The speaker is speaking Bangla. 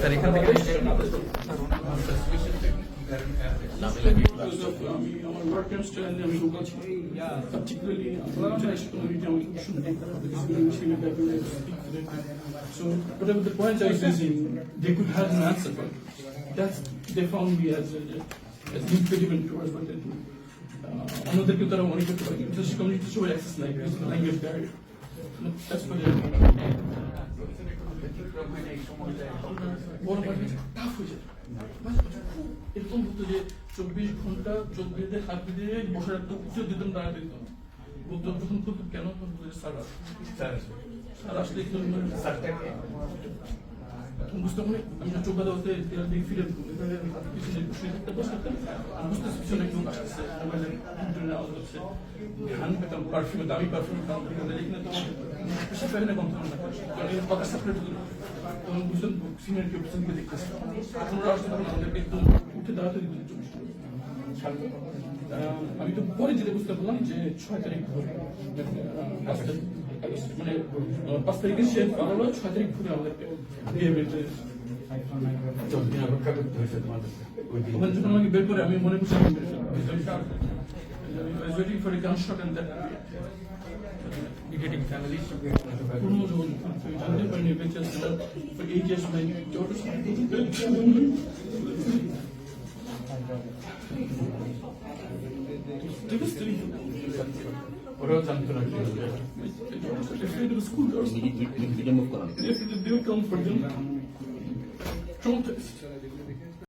স্যার এখান থেকে Because of our work and আমি particularly international community আমি শুনতে so whatever the point I was raising, they could have an answer, but that's they found me as impediment towards what they do. অন্যদেরকে তারা মনে করতে পারে কিন্তু সেই কমিউনিটি সবাই অ্যাক্সেস নাই because of the language barrier. That's why বড় পার্টি টাফ হয়ে যায় এরকম হতো যে 24 ঘন্টা চোখ বেঁধে হাত দিয়ে বসে রাখতো উচ্চ দিতাম দাঁড়াতে দিতাম বলতো যখন খুব কেন স্যার আসলে বুঝতে পারে আমি চোখ বাঁধা হতে দিকে ফিরে পিছনে বসে থাকতাম বুঝতে পিছনে একদম আসতেছে মোবাইলের আওয়াজ হচ্ছে ধান পেতাম পারফিউমে দামি পারফিউম এখানে তো পেশা ফেলে কম থাকুন না কারণ কথা সেপারেট হতো তখন বুঝলাম সিনিয়র কেউ পিছন দিকে দেখতেছে এখন ওরা আসতে তখন আমাদেরকে একদম উঠে দাঁড়াতে দিত আমি তো পরে যেটা বুঝতে পারলাম যে 6 তারিখ মানে 5 তারিখে সে পারলো 6 তারিখ ঘুরে আমাদেরকে দিয়ে বেঁচে ওখানে যখন আমাকে বের করে আমি মনে করছি waiting for a gunshot and that getting families জানতে পারিনি বেঁচে for 8 years my daughter's ওরাও জানতো না কি হবে If they will come for them, traumatized.